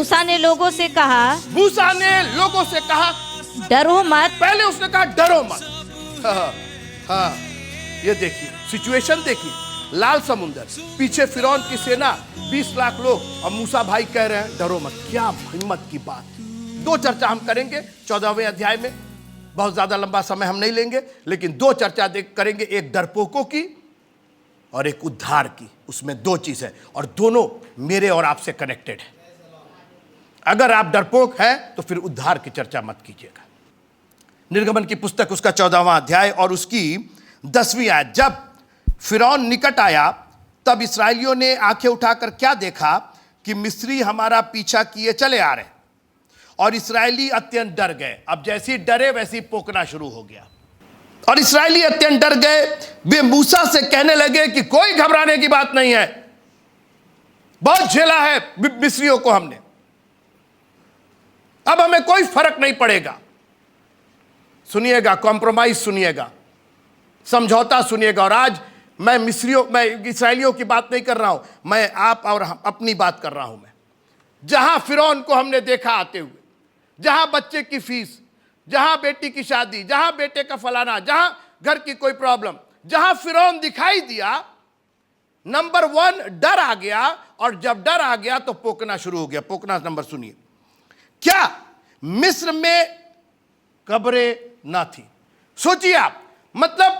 मूसा ने लोगों से कहा, मूसा ने लोगों से कहा, डरो मत। पहले उसने कहा डरो मत। हाँ, ये देखिए सिचुएशन देखिए, लाल समुंदर, पीछे फिरौन की सेना, 20 लाख लोग, और मूसा भाई कह रहे हैं डरो मत। क्या हिम्मत की बात। दो चर्चा हम करेंगे 14वें अध्याय में, बहुत ज्यादा लंबा समय हम नहीं लेंगे, लेकिन दो चर्चा करेंगे, एक डरपोकों की और एक उद्धार की। उसमें दो चीज है और दोनों मेरे और आपसे कनेक्टेड है। अगर आप डरपोक हैं तो फिर उद्धार की चर्चा मत कीजिएगा। निर्गमन की पुस्तक उसका 14वां अध्याय और उसकी 10वीं आयत। जब फिरौन निकट आया तब इस्राएलियों ने आंखें उठाकर क्या देखा कि मिस्री हमारा पीछा किए चले आ रहे, और इस्राएली अत्यंत डर गए। अब जैसी डरे वैसी पोकना शुरू हो गया, और इस्राएली अत्यंत डर गए। वे मूसा से कहने लगे कि कोई घबराने की बात नहीं है, बहुत झेला है मिस्रियों को हमने, अब हमें कोई फर्क नहीं पड़ेगा। सुनिएगा, कॉम्प्रोमाइज सुनिएगा, समझौता सुनिएगा। और आज मैं इस्राएलियों की बात नहीं कर रहा हूं, मैं आप और अपनी बात कर रहा हूं। मैं जहां फिरौन को हमने देखा आते हुए, जहां बच्चे की फीस, जहां बेटी की शादी, जहां बेटे का फलाना, जहां घर की कोई प्रॉब्लम, जहां फिरौन दिखाई दिया, नंबर 1 डर आ गया, और जब डर आ गया तो पोकना शुरू हो गया। पोकना नंबर सुनिए, क्या मिस्र में कब्रें ना थी? सोचिए आप, मतलब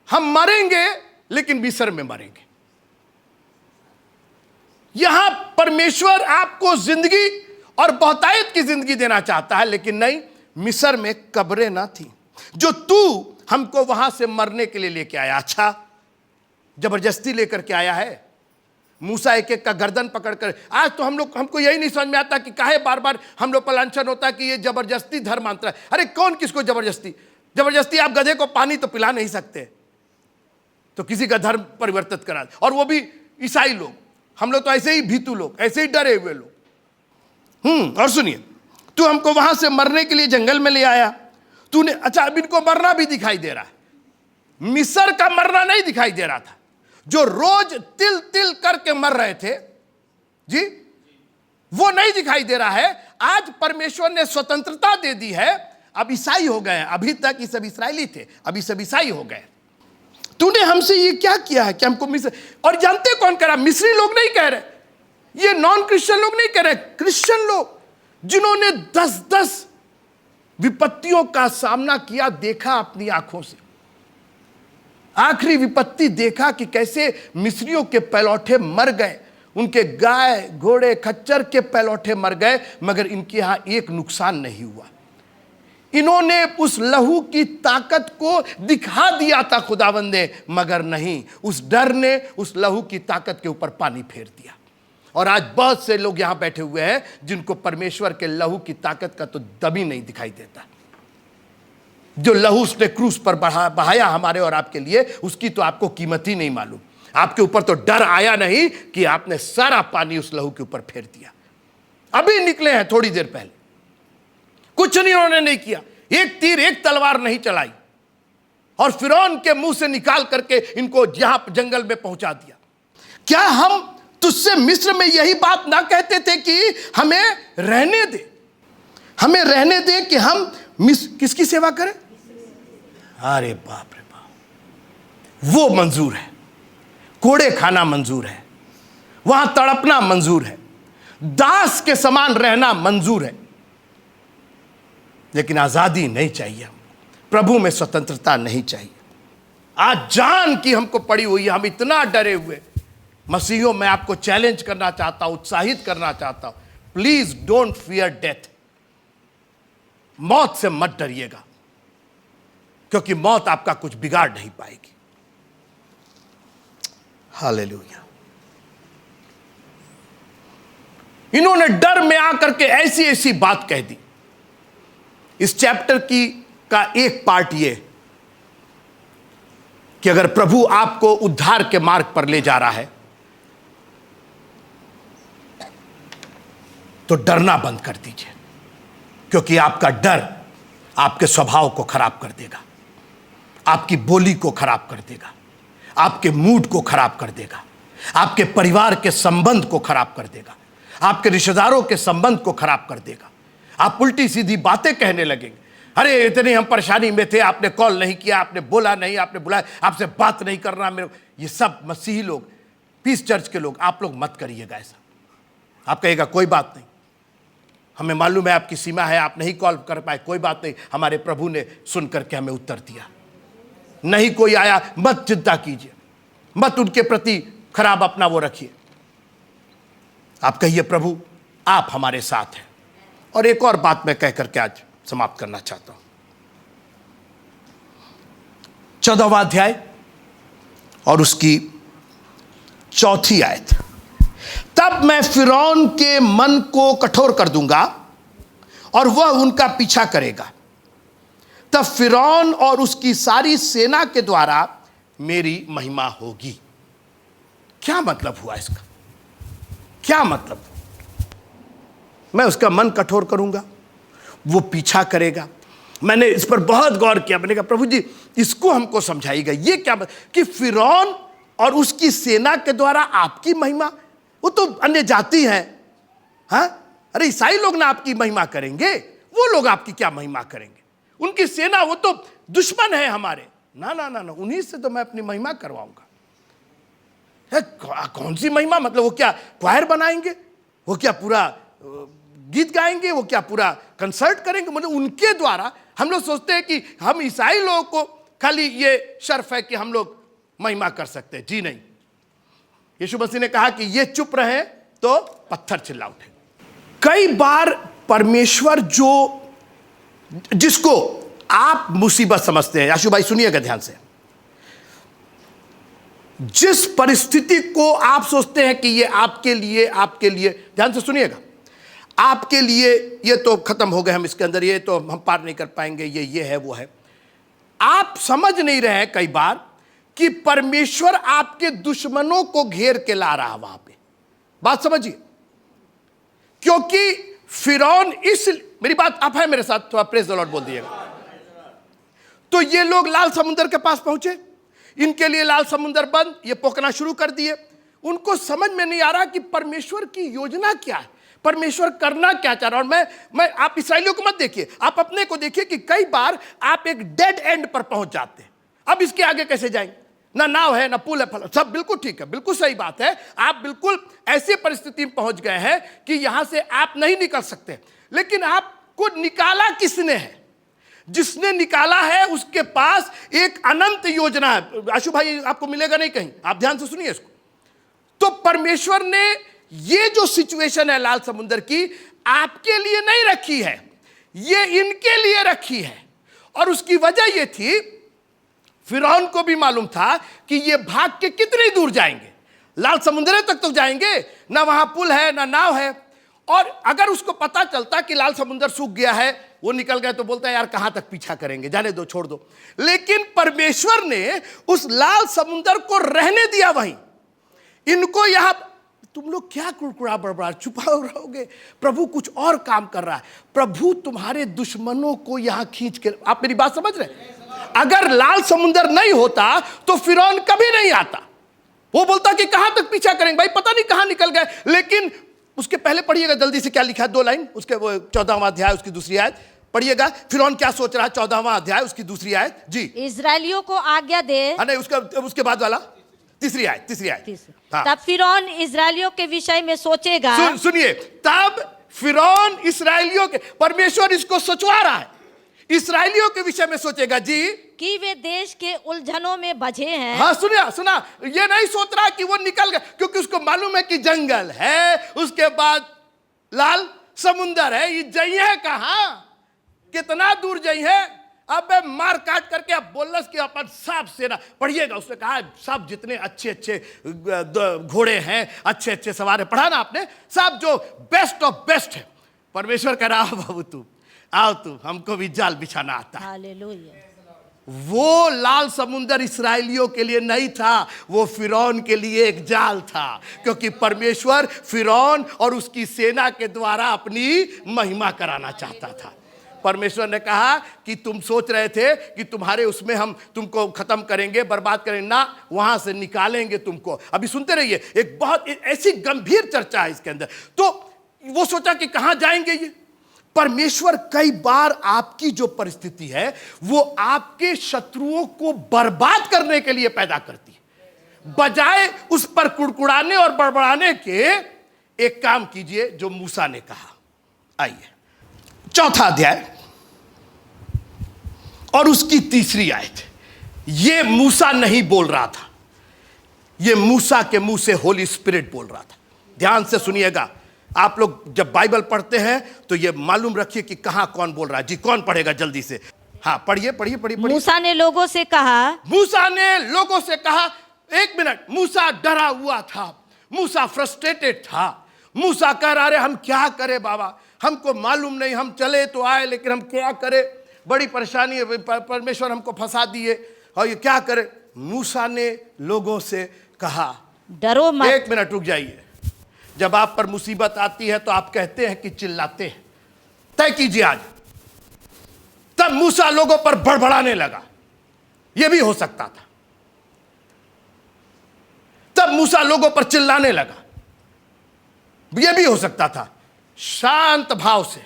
हम मरेंगे लेकिन मिस्र में मरेंगे। यहां परमेश्वर आपको जिंदगी और बहुतायत की जिंदगी देना चाहता है, लेकिन नहीं, मिस्र में कब्रें ना थी जो तू हमको वहां से मरने के लिए लेके आया। अच्छा, जबरदस्ती लेकर के आया है। मूसा एक एक का गर्दन पकड़कर, आज तो हमको यही नहीं समझ में आता कि काहे बार बार हम लोग पर लांछन होता है कि ये जबरदस्ती धर्म मानता है। अरे कौन किसको जबरदस्ती आप गधे को पानी तो पिला नहीं सकते, तो किसी का धर्म परिवर्तित करा, और वो भी ईसाई लोग। हम लोग तो ऐसे ही भीतू लोग, ऐसे ही डरे हुए लोग। और सुनिए, तू हमको वहां से मरने के लिए जंगल में ले आया तूने। अच्छा, अब इनको मरना भी दिखाई दे रहा है। मिस्र का मरना नहीं दिखाई दे रहा था, जो रोज तिल तिल करके मर रहे थे जी, वो नहीं दिखाई दे रहा है। आज परमेश्वर ने स्वतंत्रता दे दी है, अब ईसाई हो गए। अभी तक ये सब इस्राएली थे, अभी सब ईसाई हो गए। तूने हमसे ये क्या किया है कि हमको मिस्र, और जानते कौन कह रहा? मिस्री लोग नहीं कह रहे, ये नॉन क्रिश्चियन लोग नहीं कह रहे, क्रिश्चियन लोग जिन्होंने 10-10 विपत्तियों का सामना किया, देखा अपनी आंखों से। आखिरी विपत्ति देखा कि कैसे मिस्रियों के पैलौठे मर गए, उनके गाय घोड़े खच्चर के पैलौठे मर गए, मगर इनके यहां एक नुकसान नहीं हुआ। इन्होंने उस लहू की ताकत को दिखा दिया था खुदावंद ने, मगर नहीं, उस डर ने उस लहू की ताकत के ऊपर पानी फेर दिया। और आज बहुत से लोग यहां बैठे हुए हैं जिनको परमेश्वर के लहू की ताकत का तो दम ही नहीं दिखाई देता। जो लहू उसने क्रूस पर बहाया हमारे और आपके लिए, उसकी तो आपको कीमत ही नहीं मालूम। आपके ऊपर तो डर आया नहीं कि आपने सारा पानी उस लहू के ऊपर फेर दिया। अभी निकले हैं थोड़ी देर पहले, कुछ नहीं उन्होंने नहीं किया, एक तीर एक तलवार नहीं चलाई, और फिरौन के मुंह से निकाल करके इनको यहां जंगल में पहुंचा दिया। क्या हम तुझसे मिस्र में यही बात ना कहते थे कि हमें रहने दे, हमें रहने दे कि हम किसकी सेवा करें? अरे बाप रे बाप, वो मंजूर है, कोड़े खाना मंजूर है, वहां तड़पना मंजूर है, दास के समान रहना मंजूर है, लेकिन आजादी नहीं चाहिए, प्रभु में स्वतंत्रता नहीं चाहिए। आज जान की हमको पड़ी हुई है, हम इतना डरे हुए। मसीहियों, मैं आपको चैलेंज करना चाहता हूं, उत्साहित करना चाहता हूं, प्लीज डोंट फियर डेथ। मौत से मत डरिएगा, क्योंकि मौत आपका कुछ बिगाड़ नहीं पाएगी। हालेलुया। इन्होंने डर में आकर के ऐसी ऐसी बात कह दी। इस चैप्टर का एक पार्ट ये कि अगर प्रभु आपको उद्धार के मार्ग पर ले जा रहा है तो डरना बंद कर दीजिए, क्योंकि आपका डर आपके स्वभाव को खराब कर देगा, आपकी बोली को खराब कर देगा, आपके मूड को खराब कर देगा, आपके परिवार के संबंध को खराब कर देगा, आपके रिश्तेदारों के संबंध को खराब कर देगा। आप उल्टी सीधी बातें कहने लगेंगे, अरे इतनी हम परेशानी में थे, आपने कॉल नहीं किया, आपने बोला नहीं, आपने बुलाया, आपसे बात नहीं करना मेरे। ये सब मसीही लोग, पीस चर्च के लोग, आप लोग मत करिएगा ऐसा। आप कहिएगा कोई बात नहीं, हमें मालूम है आपकी सीमा है, आप नहीं कॉल कर पाए, कोई बात नहीं, हमारे प्रभु ने सुन करके हमें उत्तर दिया। नहीं कोई आया, मत चिंता कीजिए, मत उनके प्रति खराब अपना वो रखिए। आप कहिए प्रभु आप हमारे साथ हैं। और एक और बात मैं कह करके आज समाप्त करना चाहता हूं। 14वां अध्याय और उसकी 4थी आयत। तब मैं फिरौन के मन को कठोर कर दूंगा और वह उनका पीछा करेगा। तब फिरौन और उसकी सारी सेना के द्वारा मेरी महिमा होगी। क्या मतलब हुआ इसका? क्या मतलब? मैं उसका मन कठोर करूंगा, वो पीछा करेगा। मैंने इस पर बहुत गौर किया। मैंने कहा प्रभु जी इसको हमको समझाइएगा, ये क्या कि फिरौन और उसकी सेना के द्वारा आपकी महिमा? वो तो अन्य जाति है। हाँ, अरे ईसाई लोग ना आपकी महिमा करेंगे, वो लोग आपकी क्या महिमा करेंगे? उनकी सेना वो तो दुश्मन है हमारे। ना ना ना ना, उन्हीं से तो मैं अपनी महिमा करवाऊंगा। कौन सी महिमा? मतलब वो क्या क्वायर बनाएंगे? वो क्या पूरा गीत गाएंगे? वो क्या पूरा कंसर्ट करेंगे? मतलब उनके द्वारा हम लोग सोचते हैं कि हम ईसाई लोगों को खाली ये शर्फ है कि हम लोग महिमा कर सकते हैं। जी नहीं, यीशु मसीह ने कहा कि ये चुप रहे तो पत्थर चिल्ला उठे। कई बार परमेश्वर जिसको आप मुसीबत समझते हैं, आशु भाई सुनिएगा ध्यान से, जिस परिस्थिति को आप सोचते हैं कि ये आपके लिए ध्यान से सुनिएगा, आपके लिए ये तो खत्म हो गए, हम इसके अंदर ये तो हम पार नहीं कर पाएंगे, ये है वो है। आप समझ नहीं रहे हैं कई बार कि परमेश्वर आपके दुश्मनों को घेर के ला रहा वहां पे। बात समझिए, क्योंकि फिरौन मेरी बात आप है मेरे साथ, थोड़ा प्रेज द लॉर्ड बोल दिएगा। तो ये लोग लाल समुद्र के पास पहुंचे, इनके लिए लाल समुद्र बंद, ये पोकना शुरू कर दिए। उनको समझ में नहीं आ रहा कि परमेश्वर की योजना क्या है, परमेश्वर करना क्या चाह रहा है। और मैं आप इस्राएलियों को मत देखिए, आप अपने को देखिए कि कई बार आप एक डेड एंड पर पहुंच जाते हैं। अब इसके आगे कैसे जाएंगे? ना नाव है ना पुल है, सब बिल्कुल ठीक है, बिल्कुल सही बात है। आप बिल्कुल ऐसी परिस्थिति में पहुंच गए हैं कि यहां से आप नहीं निकल सकते। लेकिन आपको निकाला किसने है? जिसने निकाला है उसके पास एक अनंत योजना है। आशु भाई आपको मिलेगा नहीं कहीं, आप ध्यान से सुनिए इसको। तो परमेश्वर ने ये जो सिचुएशन है लाल समुद्र की, आपके लिए नहीं रखी है, ये इनके लिए रखी है। और उसकी वजह ये थी, फिरौन को भी मालूम था कि ये भाग के कितनी दूर जाएंगे, लाल समुद्र तक तो जाएंगे, ना वहां पुल है ना नाव है। और अगर उसको पता चलता कि लाल समुद्र सूख गया है, वो निकल गए, तो बोलता है यार कहां तक पीछा करेंगे, जाने दो, छोड़ दो। लेकिन परमेश्वर ने उस लाल समुद्र को रहने दिया वहीं। इनको यहां तुम लोग क्या कुड़कुड़ा बड़बड़ा छुपा रहोगे, प्रभु कुछ और काम कर रहा है। प्रभु तुम्हारे दुश्मनों को यहां खींच के, आप मेरी बात समझ रहे? अगर लाल समुद्र नहीं होता तो फिरौन कभी नहीं आता। वो बोलता कि कहां तक पीछा करेंगे, भाई पता नहीं कहां निकल गए। लेकिन उसके पहले पढ़िएगा जल्दी से क्या लिखा है, 2 लाइन, उसके 14वां अध्याय उसकी दूसरी आयत पढ़िएगा। फिरौन क्या सोच रहा है, 14वां अध्याय उसकी दूसरी आयत। जी, इस्राएलियों को आज्ञा दे। नहीं उसके बाद वाला तीसरी आयत। हाँ। तब फिरौन इस्राएलियों के विषय में सोचेगा। सुनिए, तब फिरौन इसराइलियों के, परमेश्वर इसको सोचवा रहा है, इसराइलियों के विषय में सोचेगा जी कि वे देश के उलझनों में बझे हैं। हाँ सुना, ये नहीं सोच रहा कि वो निकल गए, क्योंकि उसको मालूम है कि जंगल है, उसके बाद लाल समुंदर है, ये जाइए कहां, कितना दूर जाइए। अब मार काट करके अब बोलस कि अपन सब सेना, पढ़िएगा उसने कहा सब जितने अच्छे घोड़े हैं, अच्छे सवार है, पढ़ा ना आपने, सब जो बेस्ट ऑफ बेस्ट है। परमेश्वर कह रहा बाबू तू आओ, तू हमको भी जाल बिछाना आता है। हालेलुया। वो लाल समुंदर इस्राएलियों के लिए नहीं था, वो फिरौन के लिए एक जाल था, क्योंकि परमेश्वर फिरौन और उसकी सेना के द्वारा अपनी महिमा कराना चाहता था। परमेश्वर ने कहा कि तुम सोच रहे थे कि तुम्हारे उसमें हम तुमको खत्म करेंगे, बर्बाद करेंगे, ना, वहां से निकालेंगे तुमको। अभी सुनते रहिए, एक बहुत ऐसी गंभीर चर्चा है इसके अंदर। तो वो सोचा कि कहां जाएंगे ये। परमेश्वर कई बार आपकी जो परिस्थिति है वो आपके शत्रुओं को बर्बाद करने के लिए पैदा करती है। बजाय उस पर कुड़कुड़ाने और बड़बड़ाने के एक काम कीजिए जो मूसा ने कहा। आइए 4 अध्याय और उसकी 3 आयत। ये मूसा नहीं बोल रहा था, ये मूसा के मुंह से होली स्पिरिट बोल रहा था। ध्यान से सुनिएगा। आप लोग जब बाइबल पढ़ते हैं तो ये मालूम रखिए कि कहां कौन बोल रहा है। जी कौन पढ़ेगा जल्दी से? हाँ पढ़िए पढ़िए पढ़िए पढ़िए। मूसा ने लोगों से कहा, मूसा ने लोगों से कहा। 1 मिनट। मूसा डरा हुआ था, मूसा फ्रस्ट्रेटेड था। मूसा कह रहा है हम क्या करें बाबा, हमको मालूम नहीं, हम चले तो आए लेकिन हम क्या करें, बड़ी परेशानी है, परमेश्वर हमको फंसा दिए और ये क्या करें। मूसा ने लोगों से कहा, डरो मत। 1 मिनट रुक जाइए। जब आप पर मुसीबत आती है तो आप कहते हैं कि चिल्लाते हैं। तय कीजिए आज। तब मूसा लोगों पर बड़बड़ाने लगा। यह भी हो सकता था। तब मूसा लोगों पर चिल्लाने लगा, यह भी हो सकता था। शांत भाव से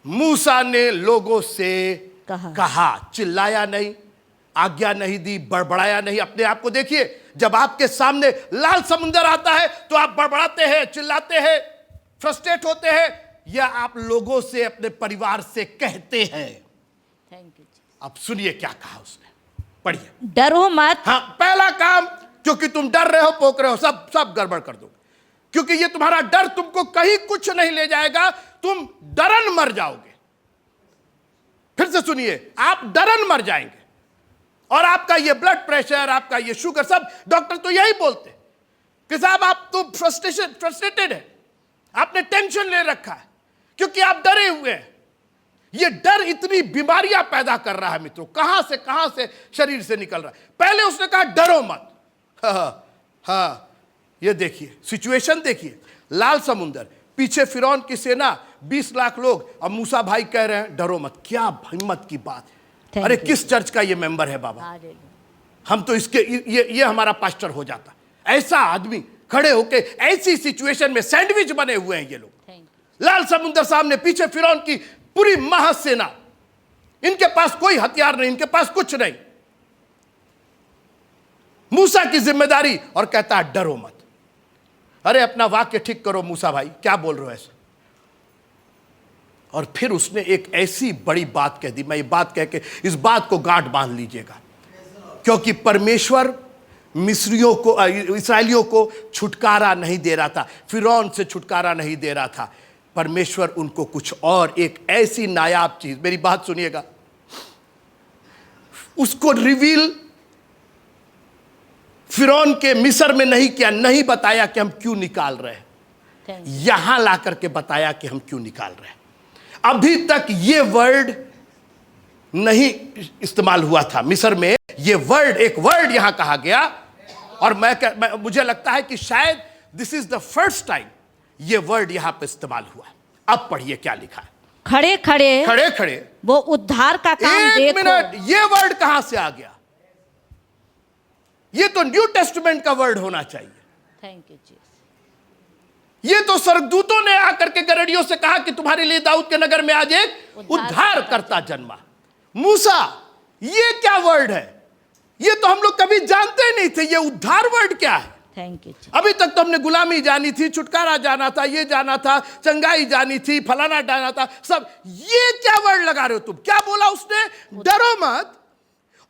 मूसा ने लोगों से कहा, चिल्लाया नहीं, आज्ञा नहीं दी, बड़बड़ाया नहीं। अपने आप को देखिए, जब आपके सामने लाल समुंदर आता है तो आप बड़बड़ाते हैं, चिल्लाते हैं, फ्रस्ट्रेट होते हैं, या आप लोगों से, अपने परिवार से कहते हैं। Thank you. अब सुनिए क्या कहा उसने, पढ़िए। डरो मत। हाँ, पहला काम, क्योंकि तुम डर रहे हो, पोक रहे हो, सब गड़बड़ कर दो। क्योंकि ये तुम्हारा डर तुमको कहीं कुछ नहीं ले जाएगा, तुम डरन मर जाओगे। फिर से सुनिए, आप डरन मर जाएंगे। और आपका ये ब्लड प्रेशर, आपका ये शुगर, सब डॉक्टर तो यही बोलते कि साहब आप तो फ्रस्ट्रेटेड है, आपने टेंशन ले रखा है क्योंकि आप डरे हुए हैं। ये डर इतनी बीमारियां पैदा कर रहा है मित्रों, कहां से शरीर से निकल रहा है। पहले उसने कहा डरो मत। हाँ, ये देखिए सिचुएशन, देखिए लाल समुंदर, पीछे फिरौन की सेना, 20 लाख लोग, अब मूसा भाई कह रहे हैं डरो मत। क्या हिम्मत की बात। अरे किस चर्च का ये मेंबर है बाबा, हम तो इसके ये हमारा पास्टर हो जाता। ऐसा आदमी खड़े होके ऐसी सिचुएशन में सैंडविच बने हुए हैं ये लोग। लाल समुंदर सामने, पीछे फिरौन की पूरी महासेना, इनके पास कोई हथियार नहीं, इनके पास कुछ नहीं। मूसा की जिम्मेदारी, और कहता है डरो मत। अरे अपना वाक्य ठीक करो मूसा भाई, क्या बोल रहे हो ऐसा। और फिर उसने एक ऐसी बड़ी बात कह दी, मैं ये बात कह के इस बात को गांठ बांध लीजिएगा, क्योंकि परमेश्वर मिस्रियों को, इस्राएलियों को छुटकारा नहीं दे रहा था, फिरौन से छुटकारा नहीं दे रहा था। परमेश्वर उनको कुछ और, एक ऐसी नायाब चीज, मेरी बात सुनिएगा, उसको रिवील फिरौन के मिस्र में नहीं किया, नहीं बताया कि हम क्यों निकाल रहे हैं, यहां ला करके बताया कि हम क्यों निकाल रहे हैं। अभी तक ये वर्ड नहीं इस्तेमाल हुआ था मिस्र में, ये वर्ड, एक वर्ड यहां कहा गया, और मुझे लगता है कि शायद this is the first time ये वर्ड यहां पे इस्तेमाल हुआ। अब पढ़िए क्या लिखा है। खड़े खड़े वो उद्धार का काम देखो। 1 मिनट, ये वर्ड कहां से आ गया? ये तो न्यू टेस्टमेंट का वर्ड होना चाहिए। थैंक यू जी। ये तो स्वर्गदूतों ने आकर के गरड़ियों से कहा कि तुम्हारे लिए दाऊद के नगर में आज एक उद्धार करता जन्मा। मूसा, ये क्या वर्ड है? ये तो हम लोग कभी जानते ही नहीं थे, ये उद्धार वर्ड क्या है। थैंक यू जी। अभी तक तो हमने गुलामी जानी थी, छुटकारा जाना था, ये जाना था, चंगाई जानी थी, फलाना जाना था, सब। ये क्या वर्ड लगा रहे हो तुम? क्या बोला उसने? डरो मत।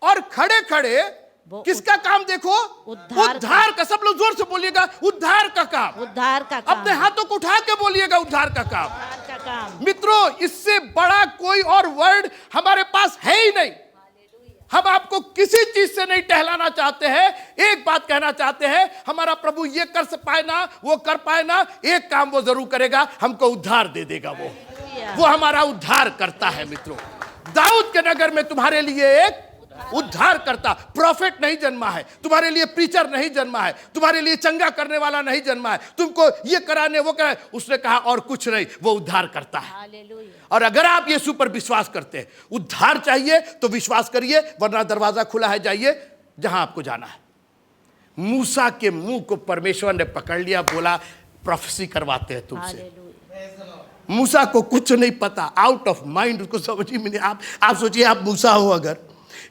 और खड़े खड़े किसका काम देखो? उद्धार का। सब लोग जोर से बोलिएगा, उद्धार का काम। उद्धार का काम। अपने हाथों को उठा के बोलिएगा, उद्धार का काम। उद्धार का काम। मित्रों, इससे बड़ा कोई और वर्ड हमारे पास है ही नहीं। हम आपको किसी चीज से नहीं टहलाना चाहते हैं, एक बात कहना चाहते हैं, हमारा प्रभु ये कर पाए ना, वो कर पाए ना, एक काम वो जरूर करेगा, हमको उद्धार दे देगा। वो हमारा उद्धार करता है। मित्रों, दाऊद के नगर में तुम्हारे लिए एक उद्धार करता, प्रॉफिट नहीं जन्मा है, तुम्हारे लिए प्रीचर नहीं जन्मा है, तुम्हारे लिए चंगा करने वाला नहीं जन्मा है, तुमको ये कराने वो कराने। उसने कहा और कुछ नहीं, वो उद्धार करता है। और अगर आप यीशु पर विश्वास करते हैं, उद्धार चाहिए तो विश्वास करिए, वरना दरवाजा खुला है, जाइए जहां आपको जाना है। मूसा के मुंह को परमेश्वर ने पकड़ लिया, बोला प्रोफेसी करवाते हैं तुमसे। मूसा को कुछ नहीं पता, आउट ऑफ माइंड, उसको समझ ही में नहीं। आप सोचिए, आप मूसा हो, अगर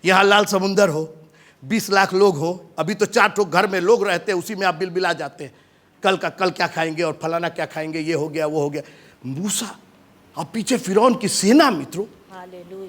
यहाँ लाल समुंदर हो, 20 लाख लोग हो, अभी तो 4 ठो घर में लोग रहते हैं, उसी में आप बिलबिला जाते हैं, कल क्या खाएंगे और फलाना क्या खाएंगे, ये हो गया वो हो गया। मूसा और पीछे फिरौन की सेना मित्रों,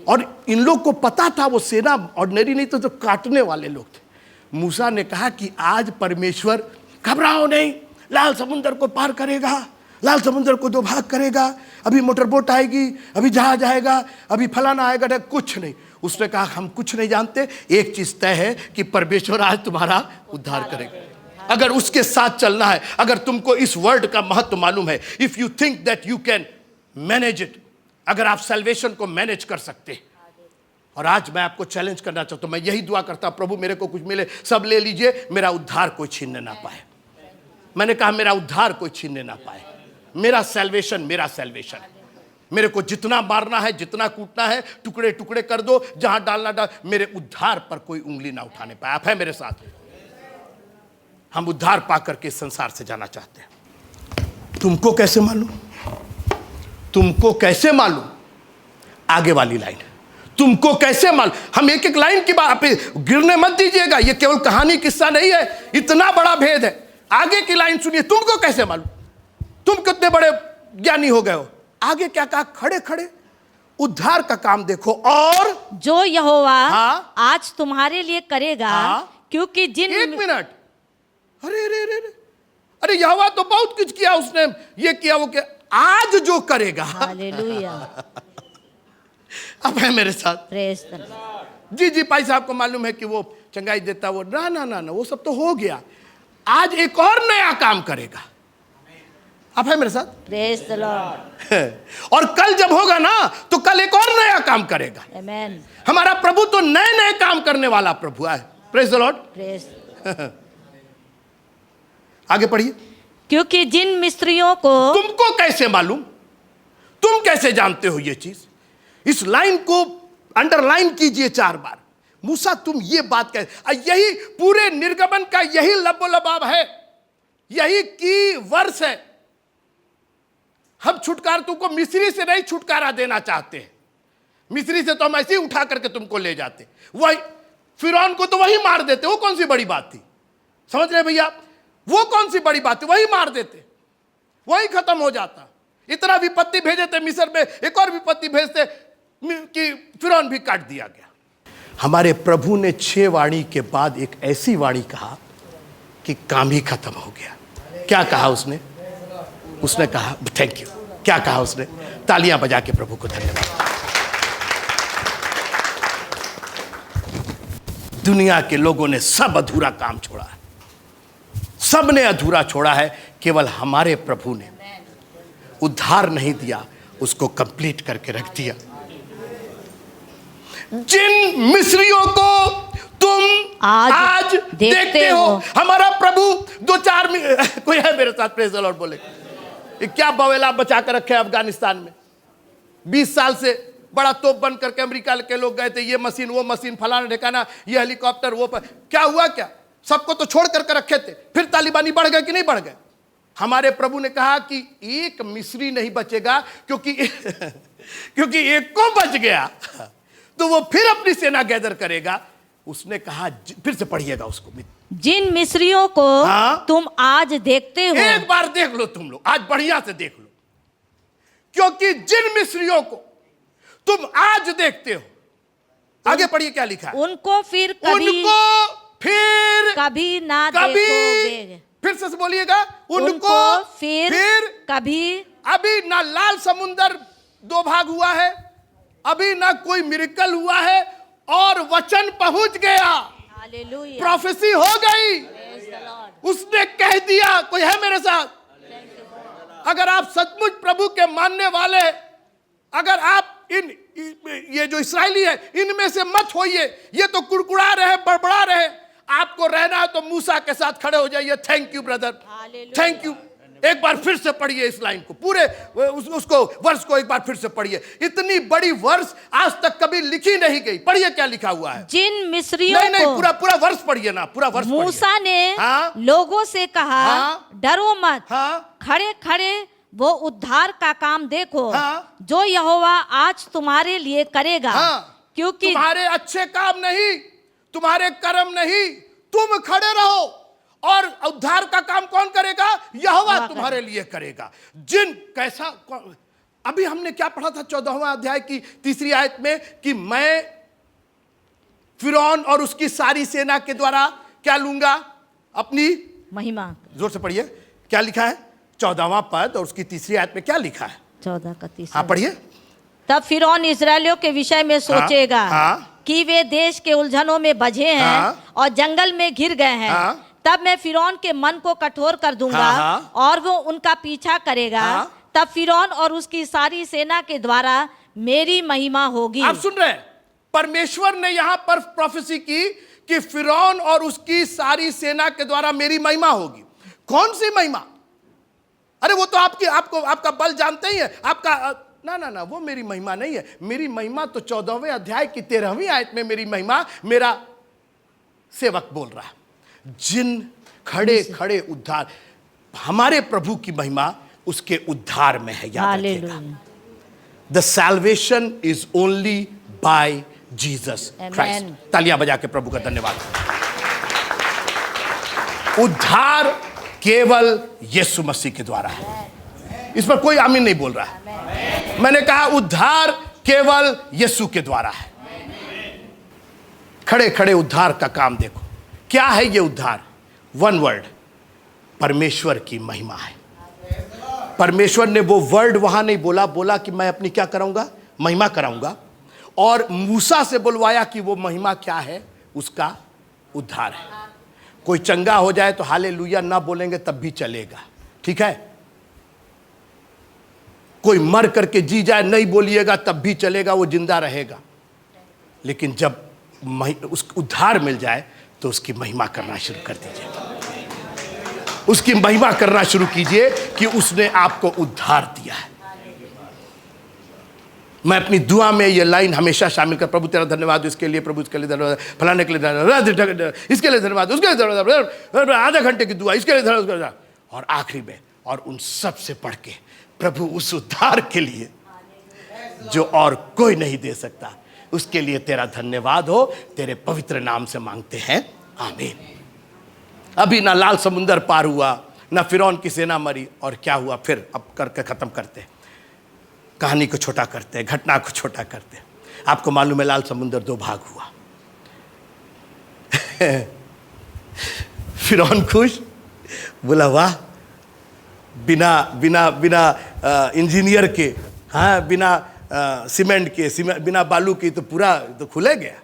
और इन लोग को पता था वो सेना ऑर्डिनरी नहीं तो काटने वाले लोग थे। मूसा ने कहा कि आज परमेश्वर, घबराओ नहीं, लाल समुंदर को पार करेगा, लाल समुंदर को 2 भाग करेगा, अभी मोटर बोट आएगी, अभी जहाज आएगा, अभी फलाना आएगा, कुछ नहीं। उसने कहा हम कुछ नहीं जानते, एक चीज तय है कि परमेश्वर आज तुम्हारा उद्धार करेगा। अगर उसके साथ चलना है, अगर तुमको इस वर्ड का महत्व मालूम है, if you think that you can manage it, अगर आप सैल्वेशन को मैनेज कर सकते हैं। और आज मैं आपको चैलेंज करना चाहता हूं, मैं यही दुआ करता हूं, प्रभु मेरे को कुछ मिले, सब ले लीजिए, मेरा उद्धार कोई छीनने ना पाए। मैंने कहा मेरा उद्धार कोई छीनने ना पाए, मेरा सैल्वेशन मेरे को जितना मारना है, जितना कूटना है, टुकड़े टुकड़े कर दो, जहां डालना डाल, मेरे उद्धार पर कोई उंगली ना उठाने पाए। आप है मेरे साथ? हम उद्धार पाकर के संसार से जाना चाहते हैं। तुमको कैसे मालूम? तुमको कैसे मालूम? आगे वाली लाइन, तुमको कैसे मालूम? हम एक एक लाइन की बात पे गिरने मत दीजिएगा, ये केवल कहानी किस्सा नहीं है, इतना बड़ा भेद है। आगे की लाइन सुनिए, तुमको कैसे मालूम? तुम कितने बड़े ज्ञानी हो गए हो। आगे क्या कहा? खड़े खड़े उद्धार का काम देखो, और जो यहोवा आज तुम्हारे लिए करेगा, क्योंकि जिन 1 मिनट, अरे अरे अरे अरे, यहोवा तो बहुत कुछ किया, उसने ये किया वो किया, आज जो करेगा। हालेलुया। अब है मेरे साथ? Praise the lord. जी जी, भाई साहब को मालूम है कि वो चंगाई देता, वो ना ना ना ना, वो सब तो हो गया। आज एक और नया काम करेगा। आप है मेरे साथ? Praise the Lord. और कल जब होगा ना, तो कल एक और नया काम करेगा। आमेन। हमारा प्रभु तो नए नए काम करने वाला प्रभु है। Praise the Lord. प्रेज। आगे पढ़िए। क्योंकि जिन मिस्त्रियों को, तुमको कैसे मालूम? तुम कैसे जानते हो ये चीज? इस लाइन को अंडरलाइन कीजिए 4 बार। मूसा तुम ये बात कह, यही पूरे निर्गमन का यही लबोलबाब है, यही की वर्ष है। हम छुटकारा तुमको मिस्री से नहीं छुटकारा देना चाहते हैं। मिस्री से तो हम ऐसे ही उठा करके तुमको ले जाते, वही फिरौन को तो वही मार देते। वो कौन सी बड़ी बात थी? समझ रहे भैया? वो कौन सी बड़ी बात थी? वही मार देते, वही खत्म हो जाता। इतना विपत्ति भेजे थे मिस्र में, एक और विपत्ति भेजते कि फिरौन भी काट दिया गया। हमारे प्रभु ने 6 वाणी के बाद एक ऐसी वाणी कहा कि काम ही खत्म हो गया। क्या कहा उसने? उसने कहा, थैंक यू। क्या कहा उसने? तालियां बजा के प्रभु को धन्यवाद। दुनिया के लोगों ने सब अधूरा काम छोड़ा है, सब ने अधूरा छोड़ा है, केवल हमारे प्रभु ने उद्धार नहीं दिया, उसको कंप्लीट करके रख दिया। जिन मिस्रियों को तुम आज देखते हो, हमारा प्रभु 2-4 कोई है मेरे साथ? प्रेज द लॉर्ड बोले। क्या बवेला बचा कर रखे अफगानिस्तान में? 20 साल से बड़ा तोप बन करके अमेरिका के लोग गए थे, ये मशीन वो मशीन, फलाना ठिकाना, ये हेलीकॉप्टर वो पर। क्या हुआ? क्या सबको तो छोड़ करके रखे थे। फिर तालिबानी बढ़ गए कि नहीं बढ़ गए? हमारे प्रभु ने कहा कि एक मिस्री नहीं बचेगा, क्योंकि एक को बच गया तो वो फिर अपनी सेना गैदर करेगा। उसने कहा, फिर से पढ़िएगा उसको, जिन मिस्रियों को तुम आज देखते हो। एक बार देख लो तुम लोग, आज बढ़िया से देख लो। क्योंकि जिन मिस्रियों को तुम आज देखते हो, आगे पढ़िए क्या लिखा है? उनको फिर कभी ना देखोगे। फिर से बोलिएगा, उनको फिर कभी। अभी ना लाल समुंदर 2 भाग हुआ है, अभी ना कोई मिरेकल हुआ है, और वचन पहुंच गया। हालेलुया। प्रोफेसी हो गई, उसने कह दिया। कोई है मेरे साथ? अगर आप सचमुच प्रभु के मानने वाले, अगर आप ये जो इस्राएली है, इनमें से मत होइए। ये तो कुड़कुड़ा रहे, बड़बड़ा रहे। आपको रहना है तो मूसा के साथ खड़े हो जाइए। Thank you brother, thank you. एक बार फिर से पढ़िए इस लाइन को, पूरे उसको वर्ष को एक बार फिर से पढ़िए। इतनी बड़ी वर्ष आज तक कभी लिखी नहीं गई। पढ़िए क्या लिखा हुआ है। जिन मिस्रियों नहीं, पूरा वर्ष पढ़िए ना, पूरा वर्ष। मूसा ने लोगों से कहा, डरो मत, खड़े खड़े वो उद्धार का काम देखो हाँ। जो यहोवा आज तुम्हारे लिए करेगा। हाँ, क्योंकि तुम्हारे अच्छे काम नहीं, तुम्हारे कर्म नहीं, तुम खड़े रहो और उद्धार का काम कौन करेगा? यहोवा तुम्हारे लिए करेगा। जिन कैसा अभी हमने क्या पढ़ा था 14वां अध्याय की 3री आयत में कि मैं फिरौन और उसकी सारी सेना के द्वारा क्या लूंगा? अपनी महिमा। जोर से पढ़िए, क्या लिखा है 14वां पद और उसकी 3री आयत में क्या लिखा है? 14 का 30। हाँ पढ़िए। तब फिरौन इस्राएलियों के विषय में सोचेगा हाँ। कि वे देश के उलझनों में बझे हैं हाँ। और जंगल में घिर गए हैं। हाँ। तब मैं फिरौन के मन को कठोर कर दूंगा हाँ। और वो उनका पीछा करेगा। हाँ। तब फिरौन और उसकी सारी सेना के द्वारा मेरी महिमा होगी। आप सुन रहे हैं, परमेश्वर ने यहां पर प्रोफेसी की कि फिरौन और उसकी सारी सेना के द्वारा मेरी महिमा होगी। कौन सी महिमा? अरे वो तो आपका बल जानते ही है, आपका ना वो मेरी महिमा नहीं है। मेरी महिमा तो 14वें अध्याय की 13वीं आयत में मेरी महिमा मेरा सेवक बोल रहा है। जिन खड़े खड़े उद्धार, हमारे प्रभु की महिमा उसके उद्धार में है। याद रखिएगा, the salvation is only by Jesus Christ. तालियां बजा के प्रभु का धन्यवाद। उद्धार केवल यीशु मसीह के द्वारा है। इस पर कोई आमीन नहीं बोल रहा है। मैंने कहा उद्धार केवल यीशु के द्वारा है। खड़े खड़े उद्धार का काम देखो। क्या है ये उद्धार? वन वर्ड, परमेश्वर की महिमा है। परमेश्वर ने वो वर्ड वहां नहीं बोला कि मैं अपनी क्या कराऊंगा? महिमा कराऊंगा। और मूसा से बुलवाया कि वो महिमा क्या है? उसका उद्धार है। कोई चंगा हो जाए तो हालेलुया ना बोलेंगे तब भी चलेगा, ठीक है। कोई मर करके जी जाए नहीं बोलिएगा तब भी चलेगा, वो जिंदा रहेगा। लेकिन जब उसको उद्धार मिल जाए तो उसकी महिमा करना शुरू कर दीजिए। उसकी महिमा करना शुरू कीजिए कि उसने आपको उद्धार दिया है। मैं अपनी दुआ में ये लाइन हमेशा शामिल कर, प्रभु तेरा धन्यवाद इसके लिए, प्रभु इसके लिए धन्यवाद, फलाने के लिए धन्यवाद, इसके लिए धन्यवाद, उसके लिए धन्यवाद, आधा घंटे की दुआ इसके लिए धन्यवाद, और आखिरी में और उन सब से पढ़ के प्रभु उस उद्धार के लिए जो और कोई नहीं दे सकता, उसके लिए तेरा धन्यवाद हो, तेरे पवित्र नाम से मांगते हैं, आमीन। अभी ना लाल समुंदर पार हुआ, ना फिरौन की सेना मरी, और क्या हुआ फिर? अब करके खत्म करते, कहानी को छोटा करते, घटना को छोटा करते। आपको मालूम है लाल समुंदर 2 भाग हुआ। फिरौन खुश, बोला वाह, बिना बिना बिना इंजीनियर के, हाँ, बिना सीमेंट के, बिना बालू के तो पूरा तो खुले गया।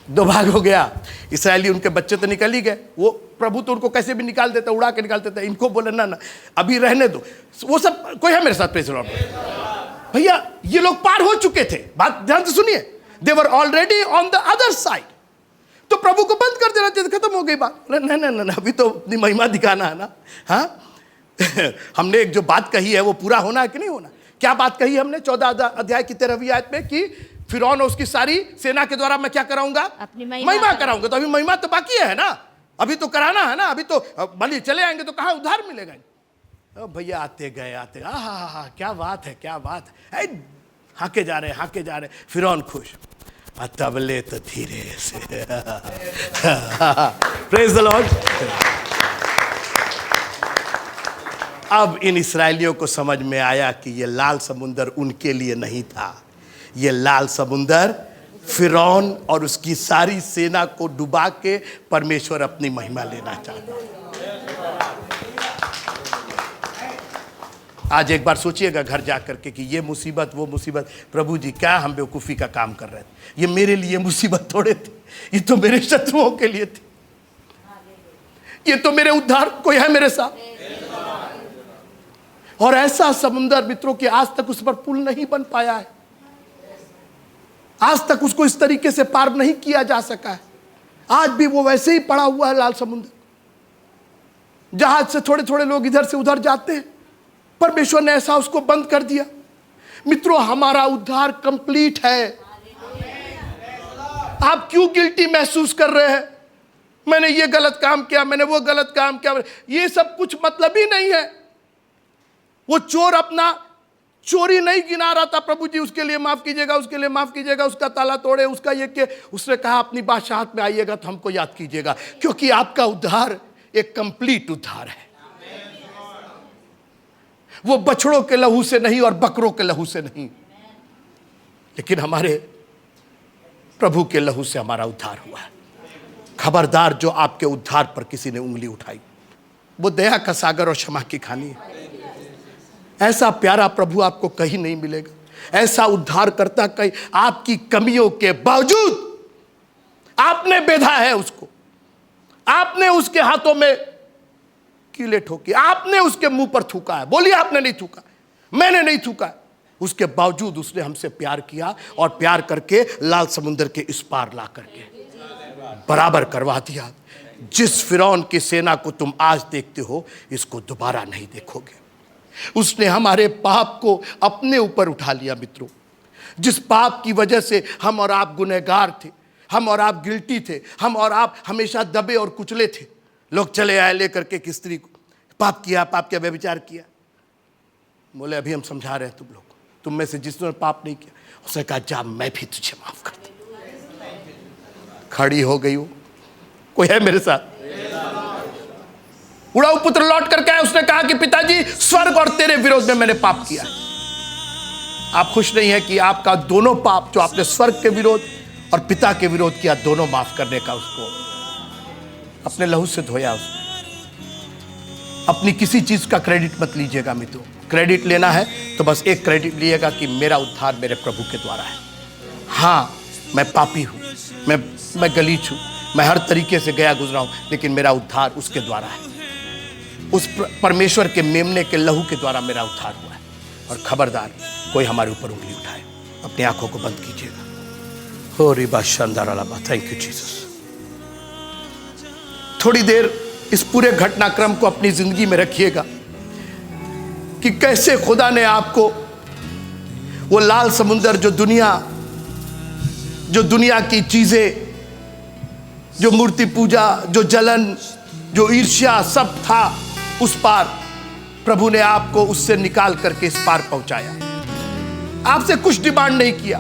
2 भाग हो गया। इसराइली उनके बच्चे तो निकल ही गए, वो प्रभु तो उनको कैसे भी निकाल देता, उड़ा के निकाल देता। इनको बोले ना अभी रहने दो। वो सब कोई है मेरे साथ? प्रेज़ द लॉर्ड भैया, ये लोग पार हो चुके थे। बात ध्यान से सुनिए, they were already on the other side. तो प्रभु को बंद कर देना चाहिए, खत्म हो गई बात। नहीं, अभी तो अपनी महिमा दिखाना है ना। हाँ हमने एक जो बात कही है वो पूरा होना है कि नहीं होना? क्या बात कही हमने 14 अध्याय की 13वीं आयत में कि फिरौन और उसकी सारी सेना के द्वारा मैं क्या कराऊंगा? अपनी महिमा कराऊंगा। तो अभी महिमा तो बाकी है ना, अभी तो कराना है ना। अभी तो भले चले आएंगे तो कहां उद्धार मिलेगा? भैया आते गए आते, आहा क्या बात है, क्या बात है। हाके जा रहे, फिरौन खुश, तबले तो धीरे से। Praise the Lord. अब इन इस्राएलियों को समझ में आया कि ये लाल समुंदर उनके लिए नहीं था, ये लाल समुंदर फिरौन और उसकी सारी सेना को डुबा के परमेश्वर अपनी महिमा लेना चाहता है। आज एक बार सोचिएगा घर जा करके कि ये मुसीबत वो मुसीबत, प्रभु जी क्या हम बेवकूफ़ी का काम कर रहे थे। ये मेरे लिए मुसीबत थोड़े थी, ये तो मेरे शत्रुओं के लिए थी, ये तो मेरे उद्धार कोई है मेरे साथ। और ऐसा समुंदर मित्रों कि आज तक उस पर पुल नहीं बन पाया है, आज तक उसको इस तरीके से पार नहीं किया जा सका है। आज भी वो वैसे ही पड़ा हुआ है लाल समुंदर। जहाज से थोड़े थोड़े लोग इधर से उधर जाते हैं, परमेश्वर ने ऐसा उसको बंद कर दिया। मित्रों, हमारा उद्धार कंप्लीट है। आप क्यों गिल्टी महसूस कर रहे हैं? मैंने ये गलत काम किया, मैंने वो गलत काम किया, ये सब कुछ मतलब ही नहीं है। वो चोर अपना चोरी नहीं गिना रहा था, प्रभु जी उसके लिए माफ कीजिएगा, उसके लिए माफ कीजिएगा, उसका ताला तोड़े, उसका ये के। उसने कहा अपनी बादशाहत में आइएगा तो हमको याद कीजिएगा, क्योंकि आपका उद्धार एक कंप्लीट उद्धार है। वो बछड़ों के लहू से नहीं और बकरों के लहू से नहीं, लेकिन हमारे प्रभु के लहू से हमारा उद्धार हुआ है। खबरदार जो आपके उद्धार पर किसी ने उंगली उठाई, वो दया का सागर और क्षमा की खानी है। ऐसा प्यारा प्रभु आपको कहीं नहीं मिलेगा। ऐसा उद्धार करता कहीं आपकी कमियों के बावजूद आपने बेधा है उसको, आपने उसके हाथों में कीले ठोकी, आपने उसके मुंह पर थूका है। बोलिए आपने नहीं थूका, मैंने नहीं थूका है। उसके बावजूद उसने हमसे प्यार किया और प्यार करके लाल समुद्र के इस पार ला करके बराबर करवा दिया। जिस फिरौन की सेना को तुम आज देखते हो, इसको दोबारा नहीं देखोगे। उसने हमारे पाप को अपने ऊपर उठा लिया। मित्रों, जिस पाप की वजह से हम और आप गुनहगार थे, हम और आप गिल्टी थे, हम और आप हमेशा दबे और कुचले थे। लोग चले आए लेकर के कि स्त्री को पाप किया, व्यभिचार किया। बोले अभी हम समझा रहे हैं तुम लोग, तुम में से जिसने पाप नहीं किया। उसने कहा जा मैं भी तुझे माफ कर दूं। खड़ी हो गई हो, कोई है मेरे साथ? उड़ाऊ पुत्र लौट करके आया, उसने कहा कि पिताजी स्वर्ग और तेरे विरोध में मैंने पाप किया। आप खुश नहीं है कि आपका दोनों पाप, जो आपने स्वर्ग के विरोध और पिता के विरोध किया, दोनों माफ करने का उसको अपने लहू से धोया उसने। अपनी किसी चीज का क्रेडिट मत लीजिएगा मित्रों। क्रेडिट लेना है तो बस एक क्रेडिट लिएगा कि मेरा उद्धार मेरे प्रभु के द्वारा है। हाँ, मैं पापी हूं, मैं गलीच हूं, मैं हर तरीके से गया गुजरा हूं, लेकिन मेरा उद्धार उसके द्वारा है। उस परमेश्वर के मेमने के लहू के द्वारा मेरा उद्धार हुआ है। और खबरदार कोई हमारे ऊपर उंगली उठाए, अपनी आंखों को बंद कीजिएगा। हो रिबा शानदार अलाबा, थैंक यू जीसस। थोड़ी देर इस पूरे घटनाक्रम को अपनी जिंदगी में रखिएगा कि कैसे खुदा ने आपको वो लाल समुंदर, जो दुनिया की चीजें, जो मूर्ति पूजा, जो जलन, जो ईर्ष्या सब था, उस पार प्रभु ने आपको उससे निकाल करके इस पार पहुंचाया। आपसे कुछ डिमांड नहीं किया,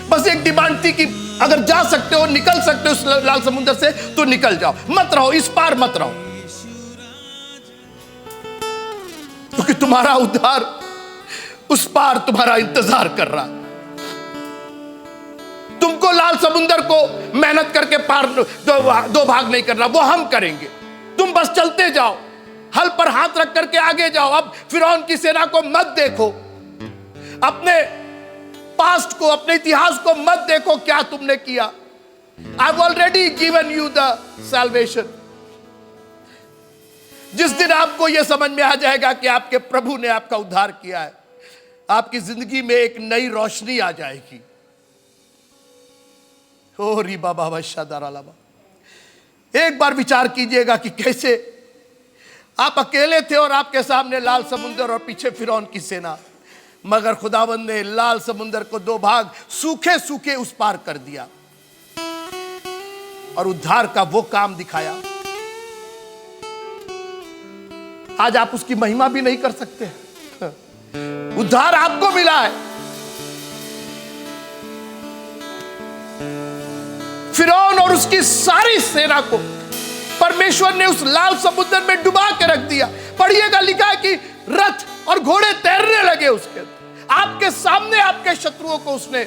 बस एक डिमांड थी कि अगर जा सकते हो, निकल सकते हो उस लाल समुद्र से, तो निकल जाओ, मत रहो इस पार, मत रहो, क्योंकि तुम्हारा उद्धार उस पार तुम्हारा इंतजार कर रहा। तुमको लाल समुद्र को मेहनत करके पार दो भाग नहीं करना, वो हम करेंगे। तुम बस चलते जाओ, हल पर हाथ रख करके आगे जाओ। अब फिरौन की सेना को मत देखो, अपने पास्ट को, अपने इतिहास को मत देखो क्या तुमने किया। I have already given you the salvation. जिस दिन आपको यह समझ में आ जाएगा कि आपके प्रभु ने आपका उद्धार किया है, आपकी जिंदगी में एक नई रोशनी आ जाएगी। ओ री बाबा शादारालाबा। एक बार विचार कीजिएगा कि कैसे आप अकेले थे और आपके सामने लाल समुंदर और पीछे फिरौन की सेना, मगर खुदावंद ने लाल समुंदर को दो भाग सूखे सूखे उस पार कर दिया और उद्धार का वो काम दिखाया। आज आप उसकी महिमा भी नहीं कर सकते। उद्धार आपको मिला है। फिरौन और उसकी सारी सेना को परमेश्वर ने उस लाल समुद्र में डुबा के रख दिया। पढ़िएगा, लिखा है कि रथ और घोड़े तैरने लगे उसके आपके सामने। आपके शत्रुओं को उसने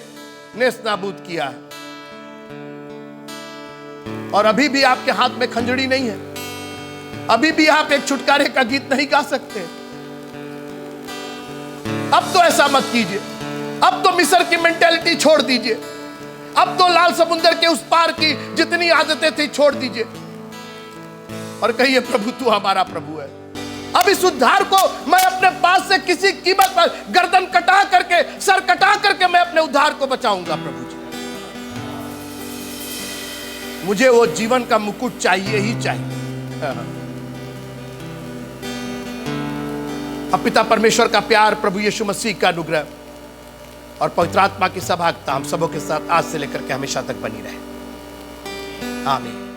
नेस्त नाबूद किया है। और अभी भी आपके हाथ में खंजड़ी नहीं है, अभी भी आप एक छुटकारे का गीत नहीं गा सकते। अब तो ऐसा मत कीजिए, अब तो मिस्र की मेंटेलिटी छोड़ दीजिए, अब तो लाल समुद्र के उस पार की जितनी आदतें थी छोड़ दीजिए और कहिए प्रभु तू हमारा प्रभु है। अब इस उद्धार को मैं अपने पास से किसी कीमत पर गर्दन कटा करके, सर कटा करके मैं अपने उद्धार को बचाऊंगा। प्रभु जी, मुझे वो जीवन का मुकुट चाहिए ही चाहिए। अब पिता परमेश्वर का प्यार, प्रभु यीशु मसीह का अनुग्रह और पवित्र आत्मा की सहभागिता हम सबों के साथ आज से लेकर के हमेशा तक बनी रहे। आमीन।